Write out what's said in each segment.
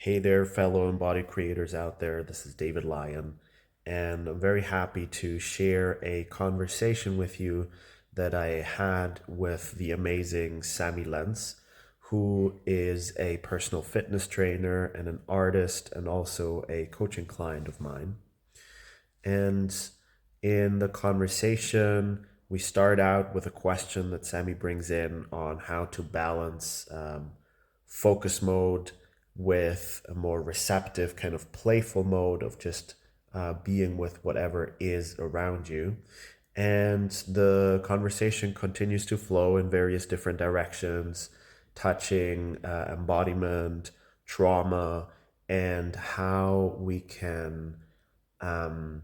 Hey there, fellow embodied creators out there. This is David Lyon, and I'm very happy to share a conversation with you that I had with the amazing Sammy Lenz, who is a personal fitness trainer and an artist, and also a coaching client of mine. And in the conversation, we start out with a question that Sammy brings in on how to balance focus mode with a more receptive, kind of playful mode of just being with whatever is around you. And the conversation continues to flow in various different directions, touching embodiment, trauma, and how we can um,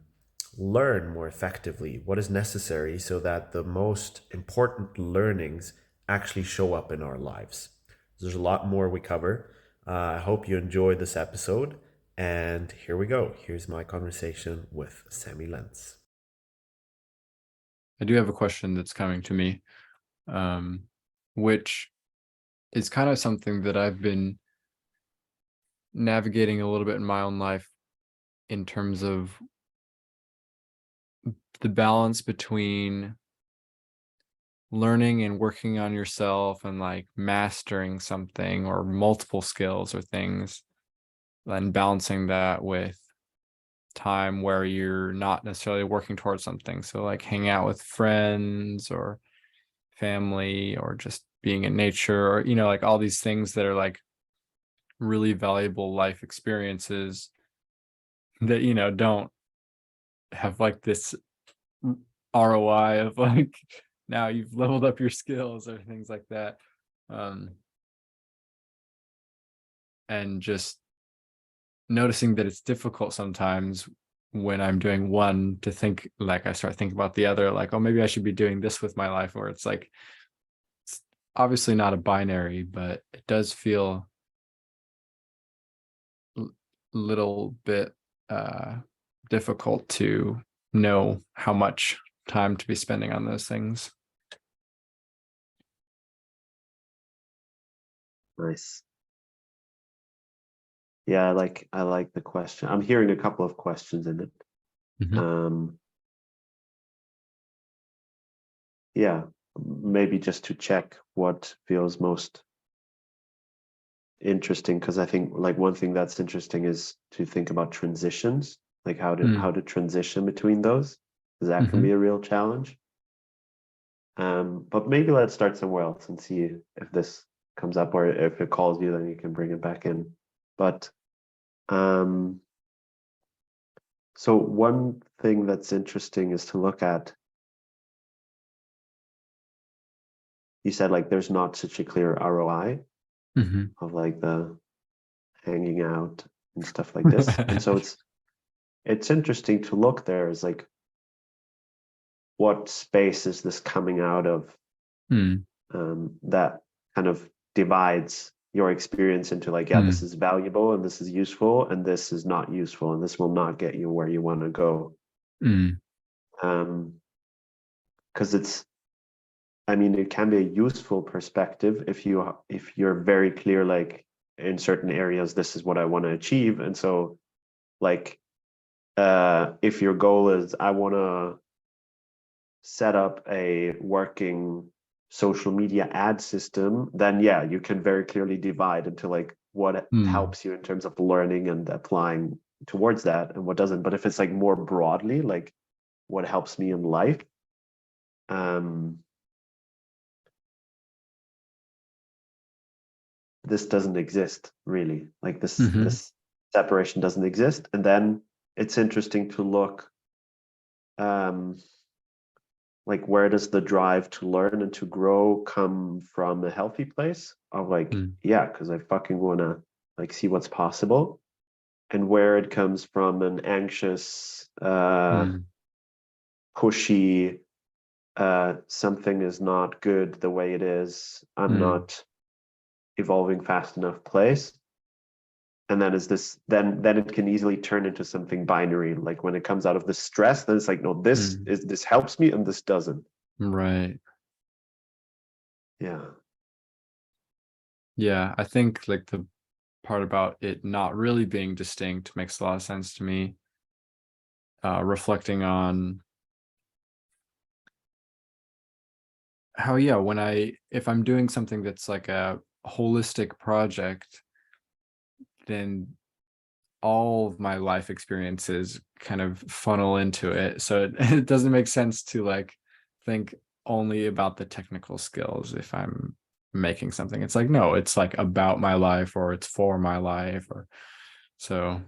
learn more effectively, what is necessary so that the most important learnings actually show up in our lives. There's a lot more we cover. I hope you enjoyed this episode. And here we go. Here's my conversation with Sammy Lenz. I do have a question that's coming to me, which is kind of something that I've been navigating a little bit in my own life in terms of the balance between learning and working on yourself and like mastering something or multiple skills or things, and balancing that with time where you're not necessarily working towards something. So like hanging out with friends or family or just being in nature, or like all these things that are like really valuable life experiences that don't have like this ROI of like now you've leveled up your skills or things like that. um and just noticing that it's difficult sometimes when I'm doing one to think, like I start thinking about the other, like, oh, maybe I should be doing this with my life, or it's like it's obviously not a binary, but it does feel little bit difficult to know how much time to be spending on those things. Nice. Yeah, I like the question. I'm hearing a couple of questions in it. Mhm. Um, yeah, maybe just to check what feels most interesting, because I think like one thing that's interesting is to think about transitions, like how to transition between those, because that can be Mhm. a real challenge. But maybe let's start somewhere else and see if this comes up, or if it calls you, then you can bring it back in. But um so one thing that's interesting is to look at, you said like there's not such a clear ROI Mhm. of like the hanging out and stuff like this. And so it's interesting to look there is like what space is this coming out of, Mm. that kind of divides your experience into like, yeah, this Mm. is valuable and this is useful and this is not useful and this will not get you where you want to go. Mm. Because it's, I mean, it can be a useful perspective if you're very clear, like in certain areas, this is what I want to achieve. And so like if your goal is I want to set up a working social media ad system, then yeah, you can very clearly divide into like what Mm. helps you in terms of learning and applying towards that and what doesn't. But if it's like more broadly, like what helps me in life, um, this doesn't exist really. Like this Mhm. this separation doesn't exist. And then it's interesting to look, um, like where does the drive to learn and to grow come from a healthy place of like, Mm. yeah, because I fucking want to like see what's possible, and where it comes from an anxious, Mm. pushy, something is not good the way it is, I'm Mm. not evolving fast enough place. And then is this, then it can easily turn into something binary, like when it comes out of the stress, then it's like, no, Mm. this helps me and this doesn't. Right. Yeah. Yeah, I think like the part about it not really being distinct makes a lot of sense to me. Reflecting on how, yeah, if I'm doing something that's like a holistic project, then all of my life experiences kind of funnel into it. So it doesn't make sense to like think only about the technical skills if I'm making something. It's like, no, it's like about my life, or it's for my life, or so.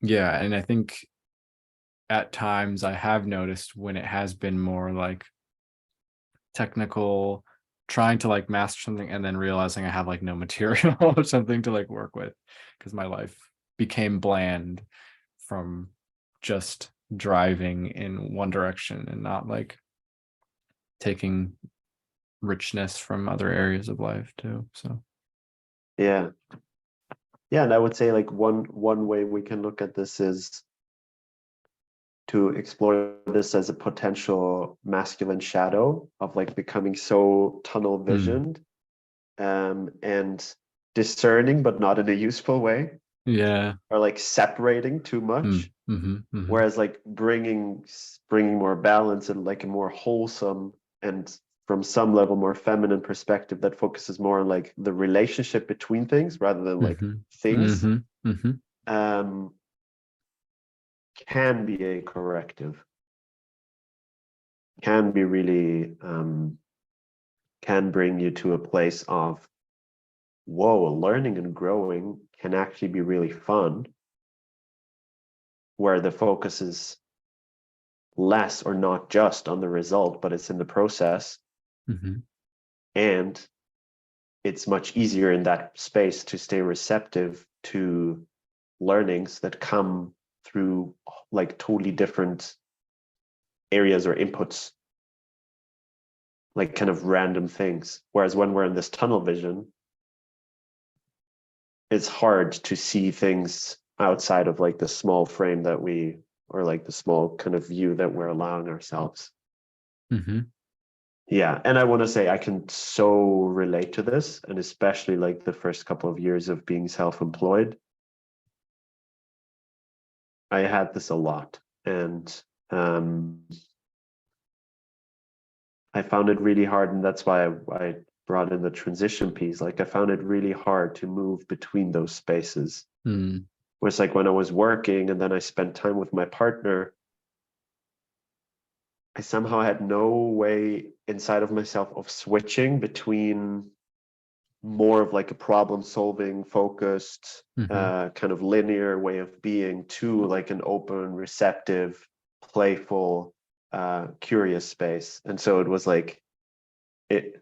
Yeah, and I think at times I have noticed when it has been more like technical, trying to like master something and then realizing I have like no material or something to like work with, because my life became bland from just driving in one direction and not like taking richness from other areas of life too. So Yeah. Yeah, and I would say like one way we can look at this is to explore this as a potential masculine shadow of like becoming so tunnel visioned and discerning, but not in a useful way, yeah. or like separating too much. Mm-hmm. Whereas like bringing more balance and like a more wholesome and from some level more feminine perspective that focuses more on like the relationship between things rather than like things, um, can be a corrective, can be really can bring you to a place of, whoa, learning and growing can actually be really fun, where the focus is less or not just on the result, but it's in the process. And it's much easier in that space to stay receptive to learnings that come through like totally different areas or inputs, like kind of random things. Whereas when we're in this tunnel vision, it's hard to see things outside of like the small frame that we, or like the small kind of view that we're allowing ourselves. Yeah, and I want to say I can so relate to this, and especially like the first couple of years of being self-employed, I had this a lot, and I found it really hard, and that's why I brought in the transition piece. Like I found it really hard to move between those spaces. Where it's like when I was working and then I spent time with my partner, I somehow had no way inside of myself of switching between more of like a problem solving focused kind of linear way of being to like an open, receptive, playful, curious space. And so it was like, it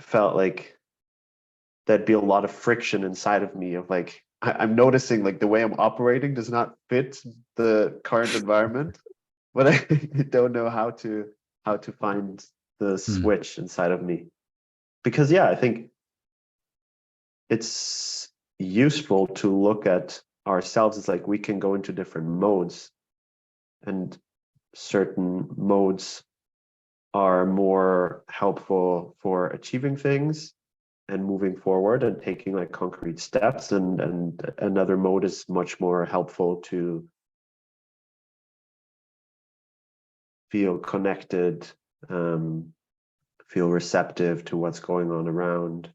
felt like there'd be a lot of friction inside of me of like, I'm noticing like the way I'm operating does not fit the current environment, but I don't know how to find the switch inside of me. Because yeah, I think it's useful to look at ourselves as like we can go into different modes, and certain modes are more helpful for achieving things and moving forward and taking like concrete steps, and another mode is much more helpful to feel connected, feel receptive to what's going on around,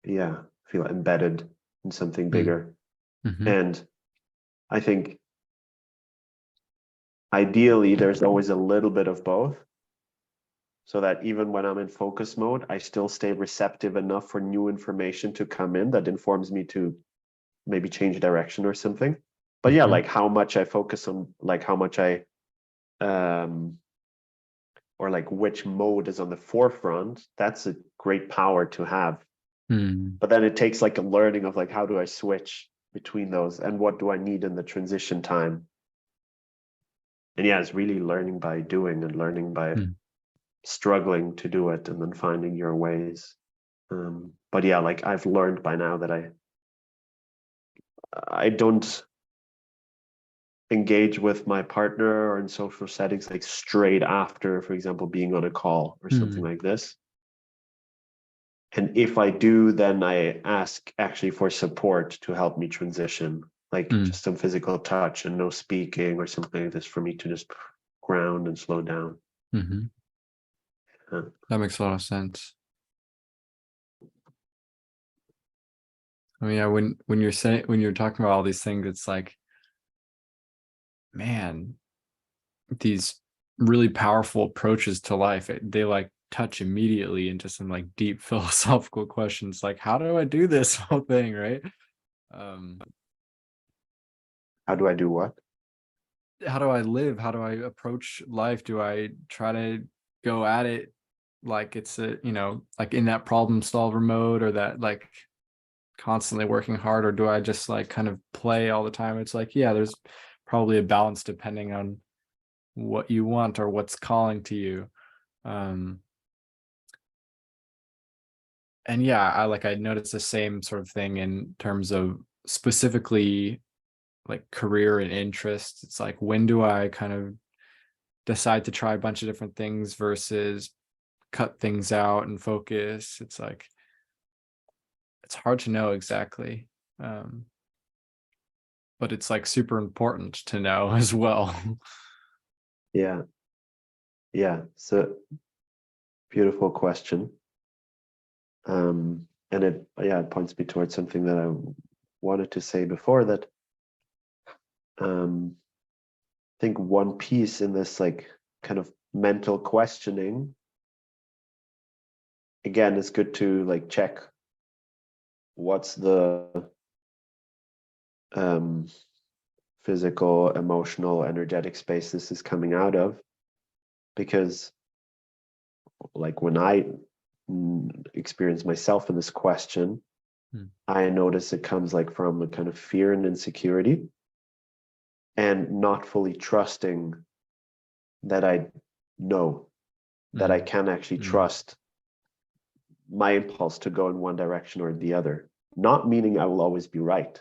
yeah, feel embedded in something bigger. And I think ideally there's always a little bit of both, so that even when I'm in focus mode, I still stay receptive enough for new information to come in that informs me to maybe change direction or something. But yeah, like how much I focus on, like how much I or like which mode is on the forefront, that's a great power to have. But then it takes like a learning of like, how do I switch between those, and what do I need in the transition time? And yeah, it's really learning by doing and learning by struggling to do it and then finding your ways. But yeah, like I've learned by now that I don't engage with my partner or in social settings like straight after, for example, being on a call or something like this. And if I do, then I ask actually for support to help me transition, like Mm. just some physical touch and no speaking or something like this for me to just ground and slow down. Mm-hmm. That makes a lot of sense. I mean, yeah, when you're talking about all these things, it's like, man, these really powerful approaches to life, they like touch immediately into some like deep philosophical questions, like how do I do this whole thing, right? Um, How do I do what? how do I live? How do I approach life? Do I try to go at it like it's a, like in that problem solver mode, or that like constantly working hard, or do I just like kind of play all the time? It's like, yeah, there's probably a balance depending on what you want or what's calling to you. Um, and yeah, I noticed the same sort of thing in terms of specifically like career and interests. It's like, when do I kind of decide to try a bunch of different things versus cut things out and focus? It's like, it's hard to know exactly. Um, but it's like super important to know as well. Yeah. Yeah. So beautiful question. And it points me towards something that I wanted to say before, that I think one piece in this like kind of mental questioning, again, it's good to like check what's the um, physical, emotional, energetic space this is coming out of. Because like when I experience myself in this question, I notice it comes like from a kind of fear and insecurity, and not fully trusting that I know that I can actually trust my impulse to go in one direction or the other. Not meaning I will always be right,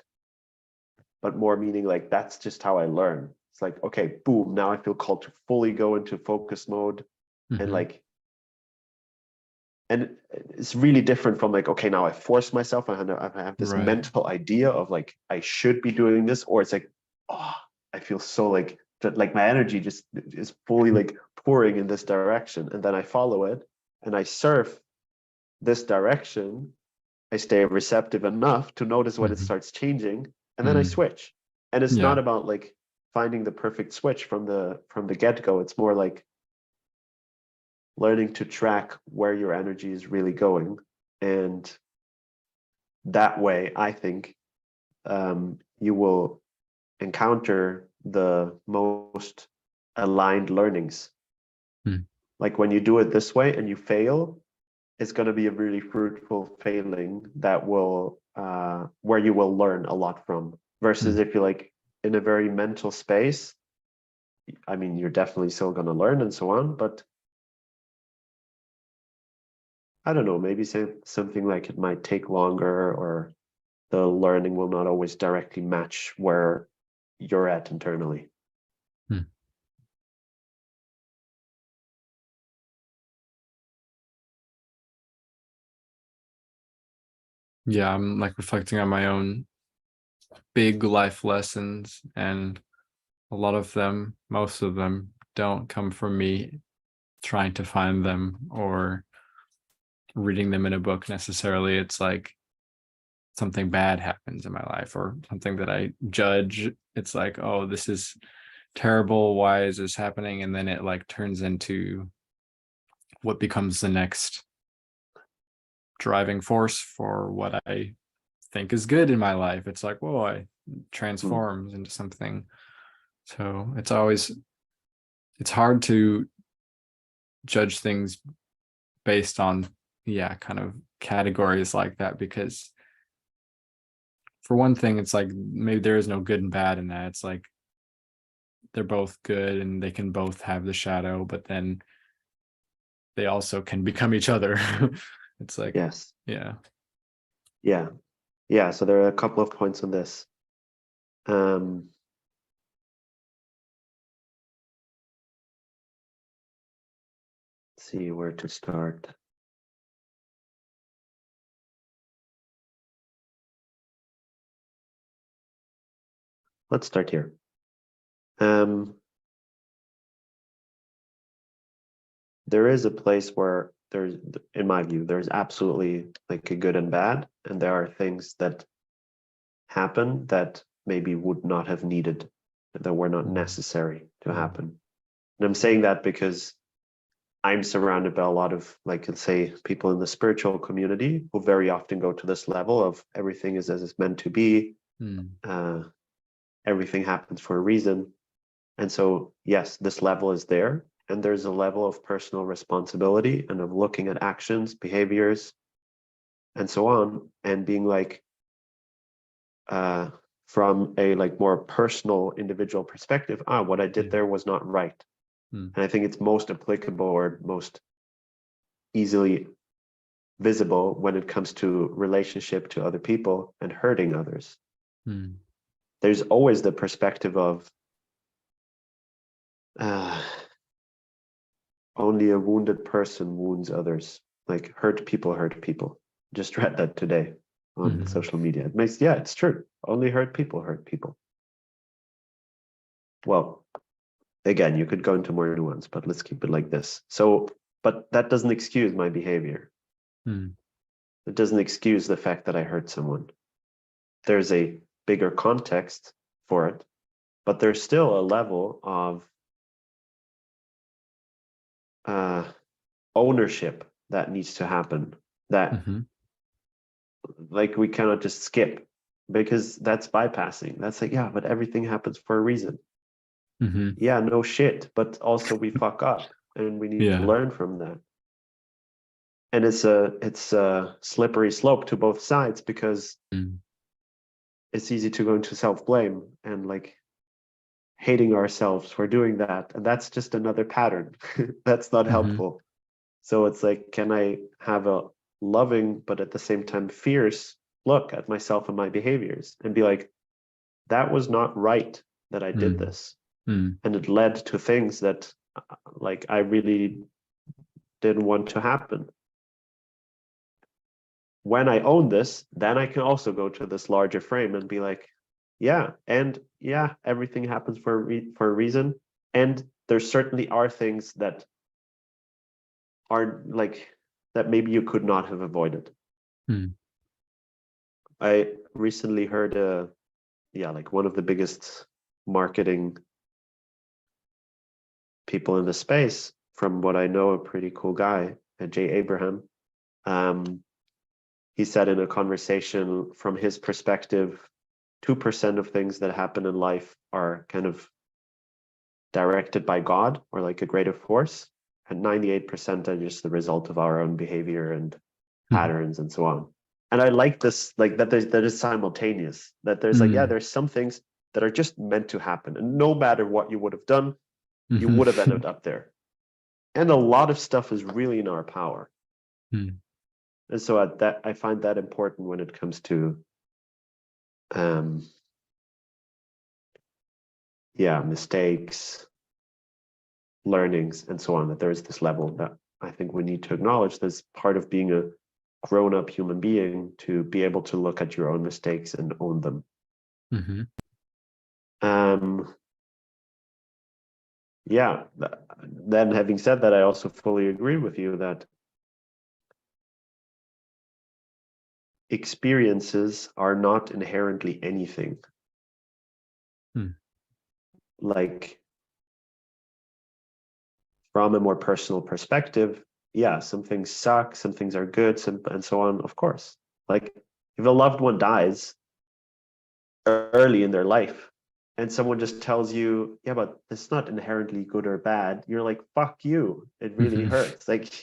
but more meaning like that's just how I learn. It's like, okay, boom, now I feel called to fully go into focus mode. And like, and it's really different from like, okay, now I force myself, I have this Right. mental idea of like I should be doing this, or it's like, oh, I feel so like that, like my energy just is fully like pouring in this direction, and then I follow it and I surf this direction. I stay receptive enough to notice when it starts changing, and then I switch. And it's not Yeah. about like finding the perfect switch from the get-go. It's more like learning to track where your energy is really going. And that way, I think you will encounter the most aligned learnings. Like when you do it this way and you fail, it's going to be a really fruitful failing that will where you will learn a lot from. Versus if you're like in a very mental space, I mean, you're definitely still going to learn and so on, but I don't know, maybe say something like it might take longer, or the learning will not always directly match where you're at internally. Yeah, I'm like reflecting on my own big life lessons, and a lot of them, most of them, don't come from me trying to find them or reading them in a book necessarily. It's like something bad happens in my life, or something that I judge. It's like, oh, this is terrible. Why is this happening? And then it like turns into what becomes the next driving force for what I think is good in my life. It's like, whoa, I transforms into something. So it's hard to judge things based on, yeah, kind of categories like that, because for one thing, it's like maybe there is no good and bad in that. It's like they're both good and they can both have the shadow, but then they also can become each other. It's like, Yes. yeah. Yeah. Yeah. So there are a couple of points on this. Um, let's see where to start. let's start here. There is a place where there's, in my view, there's absolutely like a good and bad, and there are things that happen that maybe would not have needed, that were not necessary to happen. And I'm saying that because I'm surrounded by a lot of, like, let's say, people in the spiritual community who very often go to this level of everything is as it's meant to be. Everything happens for a reason. And so, yes, this level is there. And there's a level of personal responsibility and of looking at actions, behaviors, and so on, and being like, from a like more personal individual perspective, what I did there was not right. And I think it's most applicable or most easily visible when it comes to relationship to other people and hurting others. There's always the perspective of only a wounded person wounds others. Like hurt people. Just read that today on social media. It makes, yeah, it's true. Only hurt people hurt people. Well, again, you could go into more nuance, but let's keep it like this. So, but that doesn't excuse my behavior. It doesn't excuse the fact that I hurt someone. There's a bigger context for it, but there's still a level of ownership that needs to happen, that like we cannot just skip, because that's bypassing. That's like, yeah, but everything happens for a reason. Yeah, no shit, but also we fuck up and we need to learn from that. And it's a slippery slope to both sides, because it's easy to go into self-blame and like hating ourselves for doing that, and that's just another pattern. That's not helpful. So it's like, can I have a loving but at the same time fierce look at myself and my behaviors and be like, that was not right that I did this, and it led to things that like I really didn't want to happen. When I own this, then I can also go to this larger frame and be like, yeah, and yeah, everything happens for a reason, and there certainly are things that are like that maybe you could not have avoided. I recently heard like one of the biggest marketing people in the space, from what I know, a pretty cool guy, Jay Abraham. He said in a conversation, from his perspective, 2% of things that happen in life are kind of directed by God or like a greater force, and 98% are just the result of our own behavior and patterns and so on. And I like this, like that is simultaneous, that there's like, yeah, there's some things that are just meant to happen, and no matter what you would have done, you would have ended up there. And a lot of stuff is really in our power. And so I find that important when it comes to mistakes, learnings, and so on, that there is this level that I think we need to acknowledge. That's part of being a grown-up human being, to be able to look at your own mistakes and own them. Then having said that, I also fully agree with you that experiences are not inherently anything. Like, from a more personal perspective, yeah, some things suck, some things are good, and so on, of course. Like, if a loved one dies early in their life and someone just tells you, yeah, but it's not inherently good or bad, you're like, fuck you, it really hurts. Like,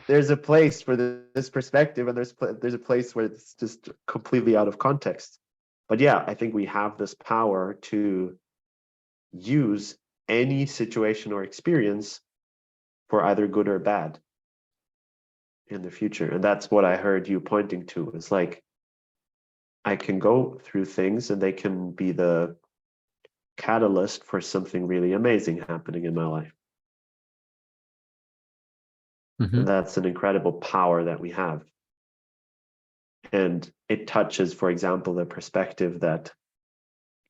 there's a place for this perspective, and there's a place where it's just completely out of context. But yeah, I think we have this power to use any situation or experience for either good or bad in the future. And that's what I heard you pointing to. It's like, I can go through things and they can be the catalyst for something really amazing happening in my life. And that's an incredible power that we have. And it touches, for example, the perspective that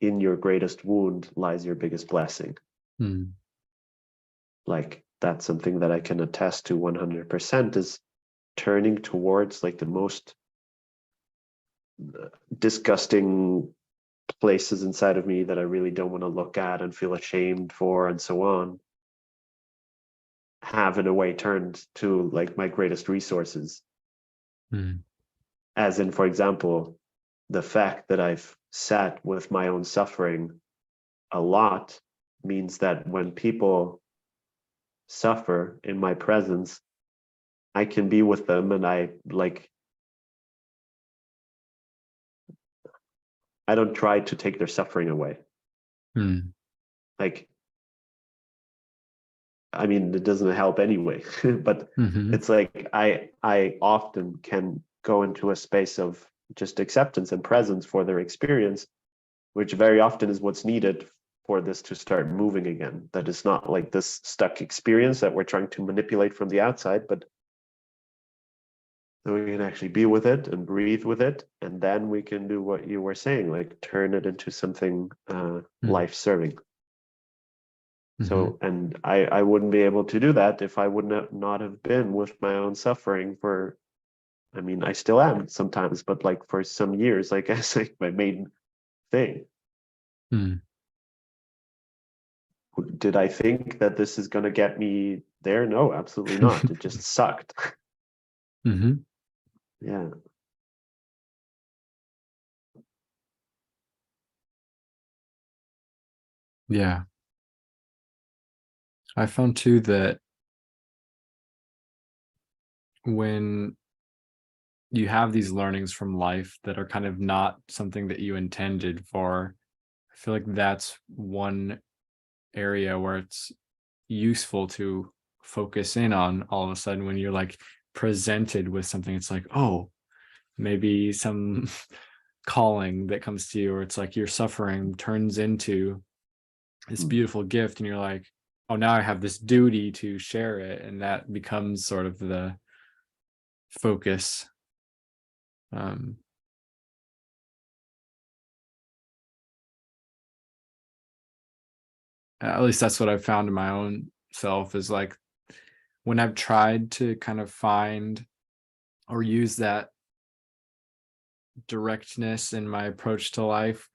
in your greatest wound lies your biggest blessing. Mm. Like that's something that I can attest to 100%, is turning towards like the most disgusting places inside of me that I really don't want to look at and feel ashamed for and so on, have in a way turned to like my greatest resources. Mm. As in, for example, the fact that I've sat with my own suffering a lot means that when people suffer in my presence, I can be with them, and I don't try to take their suffering away. Mm. Like, I mean, it doesn't help anyway, but Mm-hmm. it's like I often can go into a space of just acceptance and presence for their experience, which very often is what's needed for this to start moving again. That is not like this stuck experience that we're trying to manipulate from the outside, but that we can actually be with it and breathe with it, and then we can do what you were saying, like turn it into something life-serving. Mm-hmm. So, and I wouldn't be able to do that if I would not have been with my own suffering for, I mean, I still am sometimes, but like for some years, like as like my main thing. Mm. Did I think that this is going to get me there? No, absolutely not. It just sucked. Mm-hmm. Yeah. Yeah. I found too that when you have these learnings from life that are kind of not something that you intended for, I feel like that's one area where it's useful to focus in on all of a sudden when you're like presented with something. It's like, oh, maybe some calling that comes to you, or it's like your suffering turns into this beautiful gift, and you're like, oh, now I have this duty to share it, and that becomes sort of the focus. um at least that's what I've found in my own self, is like when I've tried to kind of find or use that directness in my approach to life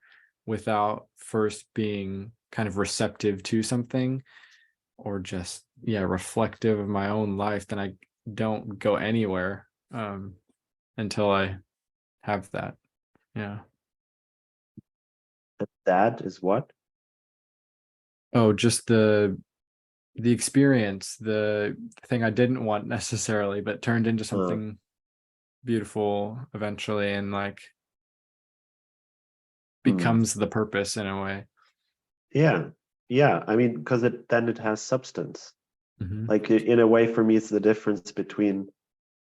without first being kind of receptive to something, or just reflective of my own life, then I don't go anywhere until I have that. Yeah. That is what? Oh, just the experience, the thing I didn't want necessarily, but turned into Uh, something beautiful eventually, and like hmm. becomes the purpose in a way. Yeah. Yeah. I mean, because it has substance. Mm-hmm. Like in a way, for me, it's the difference between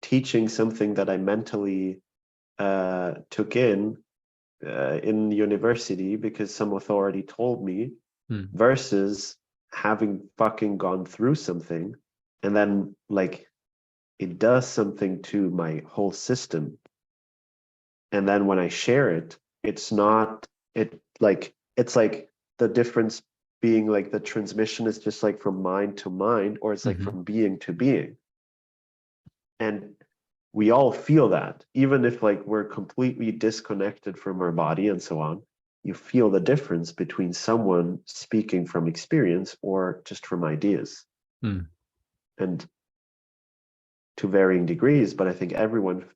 teaching something that I mentally took in university because some authority told me, Mm. versus having fucking gone through something and then like it does something to my whole system. And then when I share it, it's not it like it's like the difference being like the transmission is just like from mind to mind, or it's like Mm-hmm. from being to being. And we all feel that, even if like we're completely disconnected from our body and so on. You feel the difference between someone speaking from experience or just from ideas. Mm. And to varying degrees, but I think everyone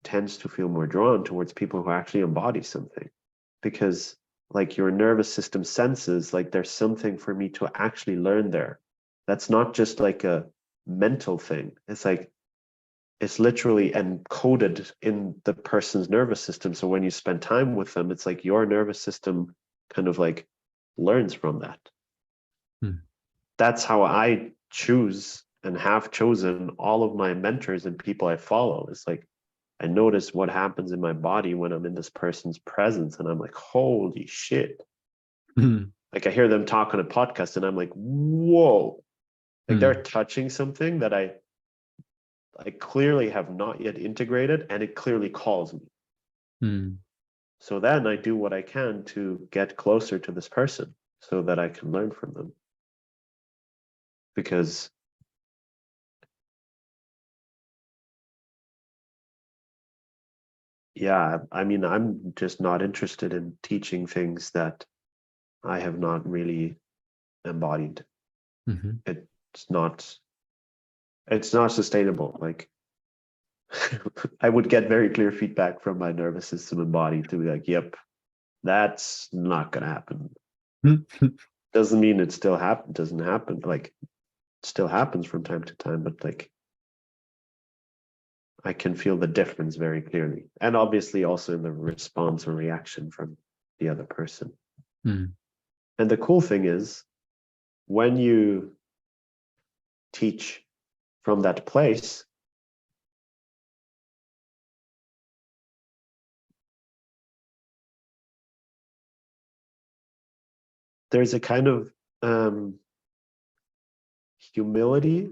tends to feel more drawn towards people who actually embody something, because like your nervous system senses like there's something for me to actually learn there. That's not just like a mental thing. It's like it's literally encoded in the person's nervous system. So when you spend time with them, it's like your nervous system kind of like learns from that. Mm. That's how I choose and have chosen all of my mentors and people I follow. It's like I notice what happens in my body when I'm in this person's presence, and I'm like, holy shit. Mm. Like I hear them talk on a podcast and I'm like, whoa. Like they're Mm. touching something that I clearly have not yet integrated, and it clearly calls me. Mm. So then I do what I can to get closer to this person so that I can learn from them. Because yeah, I mean, I'm just not interested in teaching things that I have not really embodied. Mm-hmm. It's not sustainable. Like I would get very clear feedback from my nervous system and body to be like, yep, that's not gonna happen. Doesn't mean it still doesn't happen. Like it still happens from time to time, but like I can feel the difference very clearly. And obviously also in the response or reaction from the other person. Mm. And the cool thing is when you teach from that place, there's a kind of humility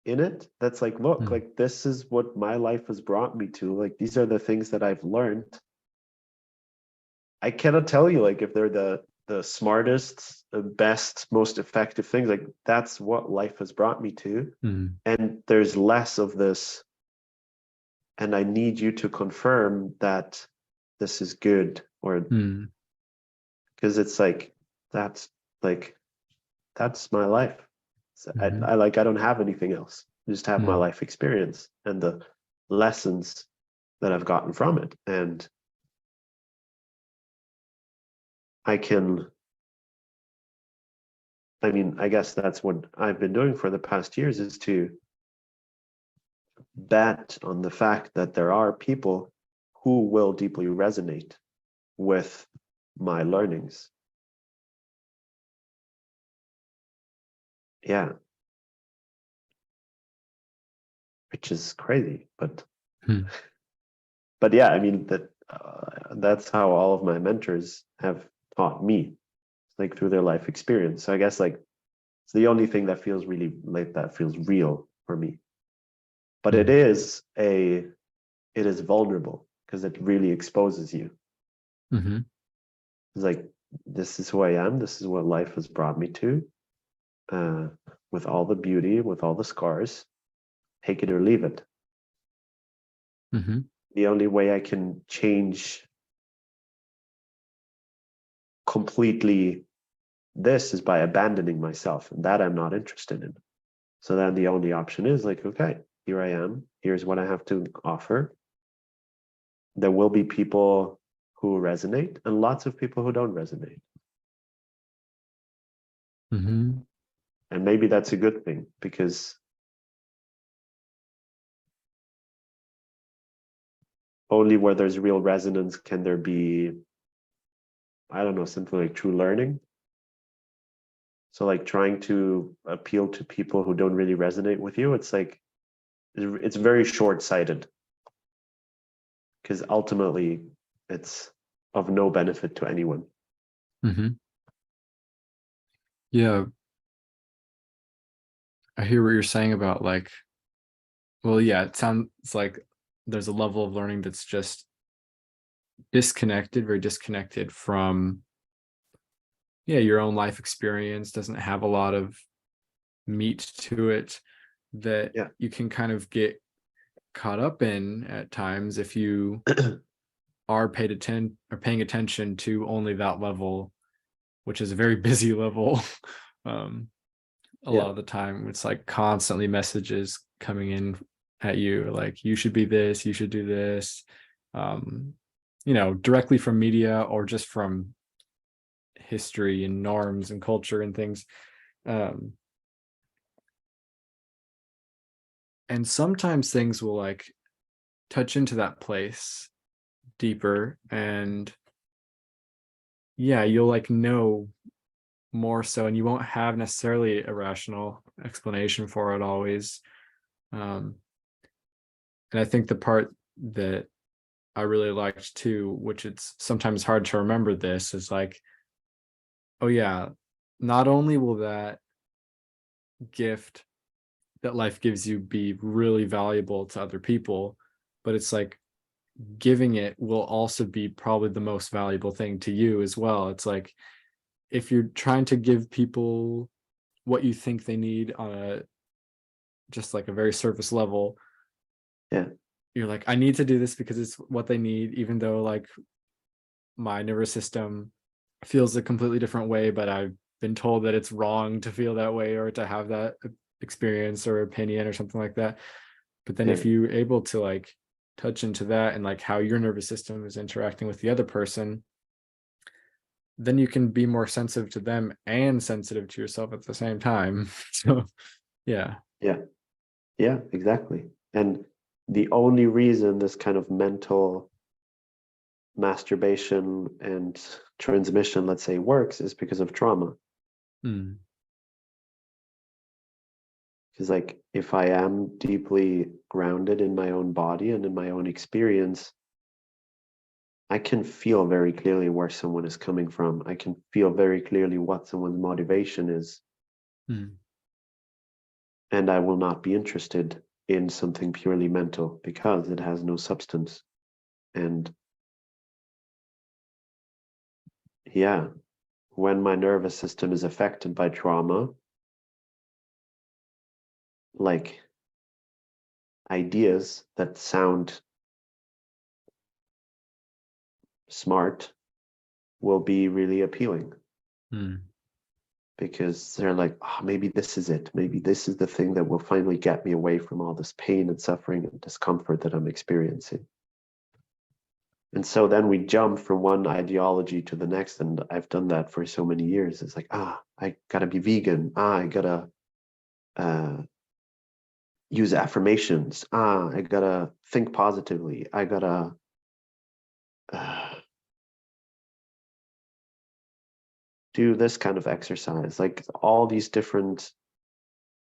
in it that's like, look, like this is what my life has brought me to. Like these are the things that I've learned. I cannot tell you like if they're the smartest, the best, most effective things. Like that's what life has brought me to. Mm. And there's less of this. And I need you to confirm that this is good, or because it's that's like that's my life. So I like I don't have anything else. I just have my life experience and the lessons that I've gotten from it. And I mean, I guess that's what I've been doing for the past years is to bet on the fact that there are people who will deeply resonate with my learnings. Yeah. Which is crazy, but yeah, I mean that's how all of my mentors have taught me, like through their life experience. So I guess like it's the only thing that feels really like that feels real for me. But it is vulnerable because it really exposes you. It's like this is who I am. This is what life has brought me to, with all the beauty, with all the scars. Take it or leave it. The only way I can change completely this is by abandoning myself, and that I'm not interested in. So then the only option is like, okay, here I am. Here's what I have to offer. There will be people who resonate and lots of people who don't resonate. And maybe that's a good thing because only where there's real resonance can there be, I don't know, something like true learning. So like trying to appeal to people who don't really resonate with you, it's like, it's very short-sighted because ultimately it's of no benefit to anyone. Yeah. I hear what you're saying about like, well, yeah, it sounds like there's a level of learning that's just disconnected, very disconnected from, your own life experience, doesn't have a lot of meat to it that you can kind of get caught up in at times if you are paying attention to only that level, which is a very busy level. A lot of the time it's like constantly messages coming in at you like you should be this, you should do this, directly from media or just from history and norms and culture and things. And sometimes things will like touch into that place deeper and you'll like know more so, and you won't have necessarily a rational explanation for it always. And I think the part that I really liked too, which it's sometimes hard to remember this, is like, oh yeah, not only will that gift that life gives you be really valuable to other people, but it's like giving it will also be probably the most valuable thing to you as well. It's like if you're trying to give people what you think they need on a just like a very surface level, Yeah. you're like, I need to do this because it's what they need, even though like my nervous system feels a completely different way, but I've been told that it's wrong to feel that way or to have that experience or opinion or something like that. But then Yeah. if you're able to like touch into that and like how your nervous system is interacting with the other person, then you can be more sensitive to them and sensitive to yourself at the same time. So yeah. Yeah. Yeah, exactly. And the only reason this kind of mental masturbation and transmission, let's say, works is because of trauma. Mm. Because, like, if I am deeply grounded in my own body and in my own experience, I can feel very clearly where someone is coming from. I can feel very clearly what someone's motivation is. Mm. And I will not be interested in something purely mental because it has no substance. And yeah, when my nervous system is affected by trauma, like ideas that sound smart will be really appealing Mm. because they're like, oh, maybe this is it. Maybe this is the thing that will finally get me away from all this pain and suffering and discomfort that I'm experiencing. And so then we jump from one ideology to the next. And I've done that for so many years. It's like, I gotta be vegan. I gotta use affirmations. I gotta think positively. I gotta uh, do this kind of exercise. Like all these different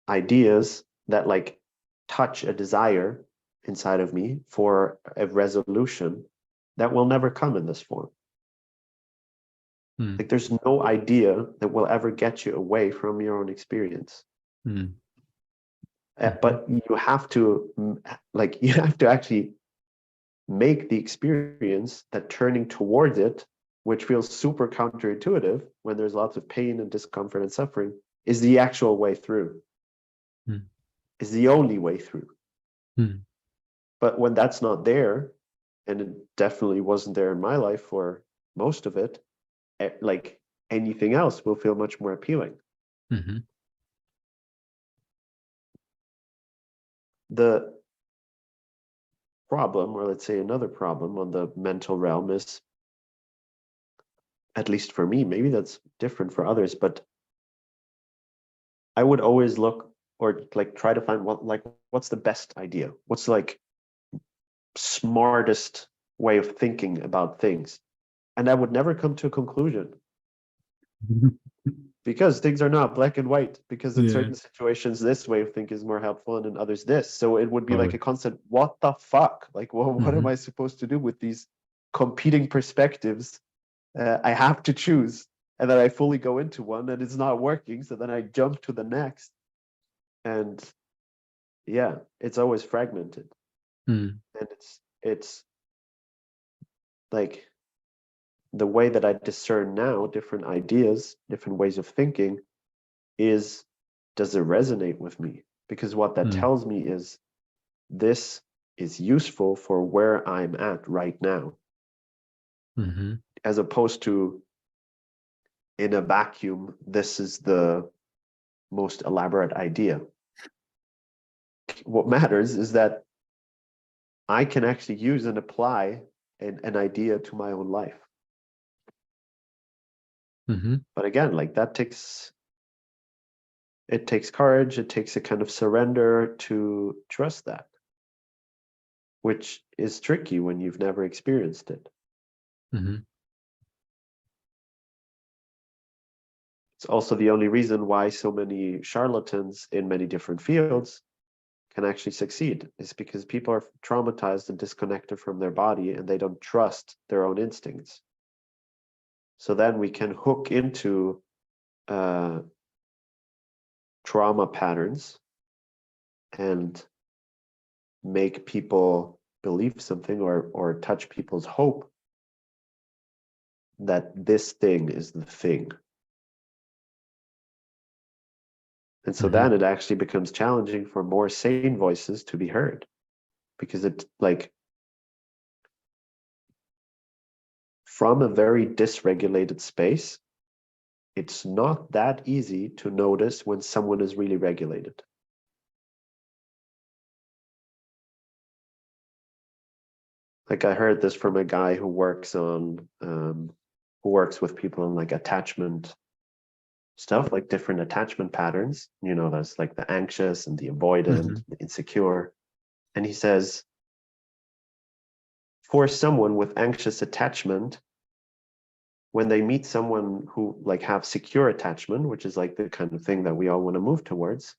ideas that like touch a desire inside of me for a resolution that will never come in this form. Mm. Like there's no idea that will ever get you away from your own experience. Mm. But you have to like you have to actually make the experience that turning towards it, which feels super counterintuitive when there's lots of pain and discomfort and suffering, is the actual way through, Mm. is the only way through. Mm. But when that's not there, and it definitely wasn't there in my life for most of it, like anything else will feel much more appealing. Mm-hmm. The problem, or let's say another problem on the mental realm is, at least for me, maybe that's different for others, but I would always look or like try to find what's the best idea? What's like smartest way of thinking about things? And I would never come to a conclusion because things are not black and white, because in Yeah. certain situations this way of thinking is more helpful and in others this. So it would be like Totally. a constant what the fuck, like what am Mm-hmm. I supposed to do with these competing perspectives? I have to choose, and then I fully go into one and it's not working, so then I jump to the next. And yeah, it's always fragmented. Mm. And it's like the way that I discern now different ideas, different ways of thinking is, does it resonate with me? Because what that Mm. tells me is this is useful for where I'm at right now, Mm-hmm. as opposed to in a vacuum, this is the most elaborate idea. What matters is that I can actually use and apply an idea to my own life. Mm-hmm. But again, like that takes courage, it takes a kind of surrender to trust that, which is tricky when you've never experienced it. Mm-hmm. It's also the only reason why so many charlatans in many different fields can actually succeed, is because people are traumatized and disconnected from their body and they don't trust their own instincts. So then we can hook into trauma patterns and make people believe something or touch people's hope that this thing is the thing. And so then it actually becomes challenging for more sane voices to be heard, because it, like, from a very dysregulated space, it's not that easy to notice when someone is really regulated. Like, I heard this from a guy who works with people on like attachment stuff, like different attachment patterns. You know, there's like the anxious and the avoidant, the insecure. And he says, for someone with anxious attachment, when they meet someone who like have secure attachment, which is like the kind of thing that we all want to move towards,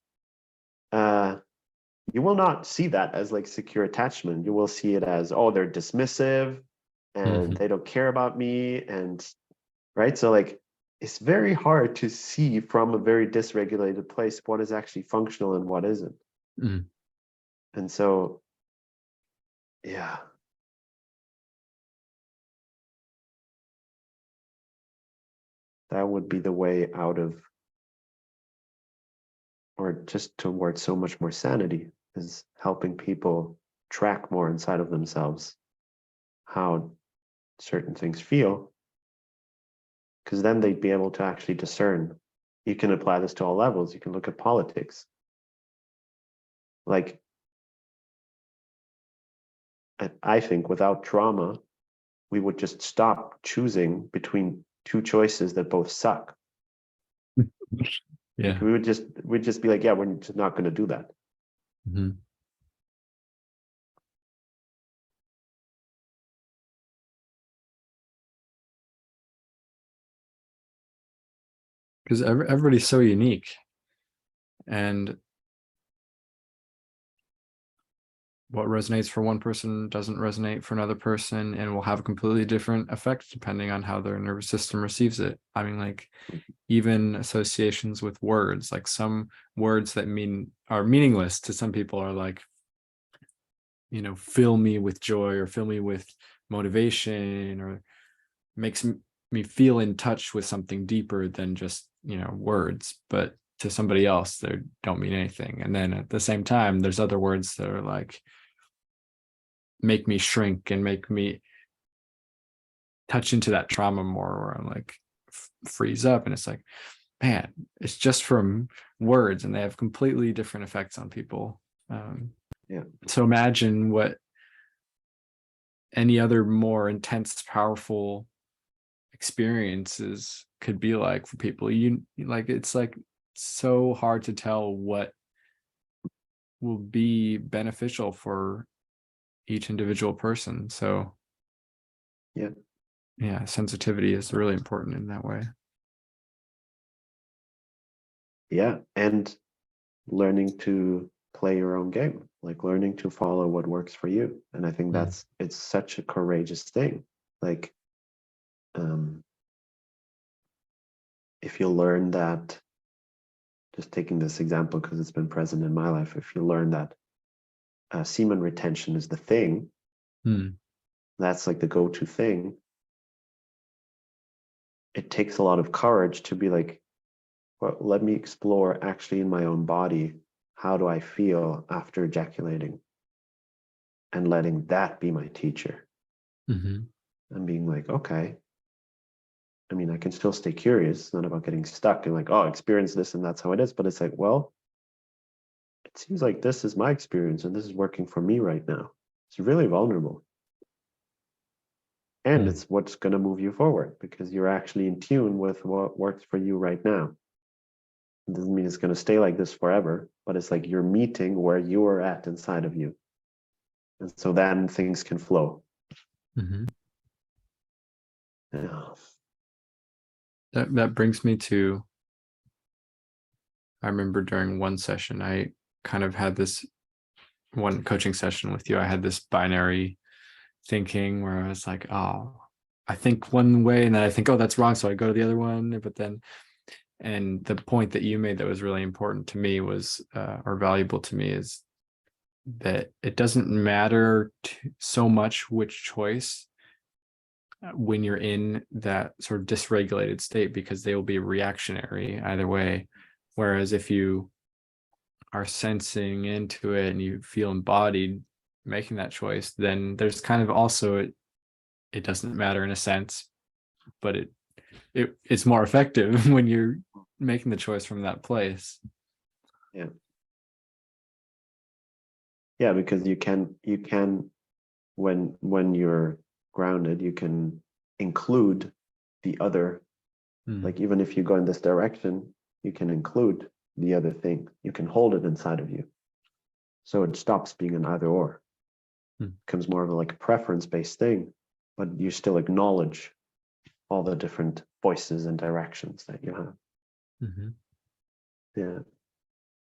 you will not see that as like secure attachment. You will see it as, oh, they're dismissive and they don't care about me. And right. So like, it's very hard to see from a very dysregulated place what is actually functional and what isn't. And so, yeah. That would be the way out of, or just towards so much more sanity, is helping people track more inside of themselves how certain things feel, because then they'd be able to actually discern. You can apply this to all levels. You can look at politics. Like, I think without trauma, we would just stop choosing between two choices that both suck. Yeah. Like, we'd just be like, yeah, we're just not going to do that. Because everybody's so unique, and what resonates for one person doesn't resonate for another person, and will have a completely different effect depending on how their nervous system receives it. I mean, like, even associations with words, like some words that are meaningless to some people are like, you know, fill me with joy or fill me with motivation, or makes me feel in touch with something deeper than just, you know, words. But to somebody else, they don't mean anything. And then at the same time, there's other words that are like, make me shrink and make me touch into that trauma more, where I'm like freeze up. And it's like, man, it's just from words, and they have completely different effects on people. So imagine what any other more intense, powerful experiences could be like for people. You like, it's like so hard to tell what will be beneficial for each individual person. So yeah, sensitivity is really important in that way. Yeah, and learning to play your own game, like learning to follow what works for you. And I think it's such a courageous thing. Like, if you learn that, just taking this example because it's been present in my life, if you learn that semen retention is the thing, that's like the go-to thing, it takes a lot of courage to be like, well, let me explore actually in my own body, how do I feel after ejaculating, and letting that be my teacher. And being like, okay, I mean, I can still stay curious. It's not about getting stuck and like, oh, experience this and that's how it is. But it's like, well, it seems like this is my experience and this is working for me right now. It's really vulnerable. And it's what's going to move you forward, because you're actually in tune with what works for you right now. It doesn't mean it's going to stay like this forever, but it's like you're meeting where you are at inside of you. And so then things can flow. Yeah. That brings me to, I remember during one session, I kind of had this one coaching session with you. I had this binary thinking where I was like, oh, I think one way and then I think, oh, that's wrong. So I go to the other one. But then, and the point that you made that was really important to me was, or valuable to me, is that it doesn't matter so much which choice when you're in that sort of dysregulated state, because they will be reactionary either way. Whereas if you are sensing into it and you feel embodied making that choice, then there's kind of also it doesn't matter in a sense, but it's more effective when you're making the choice from that place. Yeah, because you can when you're grounded, you can include the other. Like even if you go in this direction, you can include the other thing. You can hold it inside of you. So it stops being an either or. It becomes more of a preference-based thing, but you still acknowledge all the different voices and directions that you have. Mm-hmm. Yeah.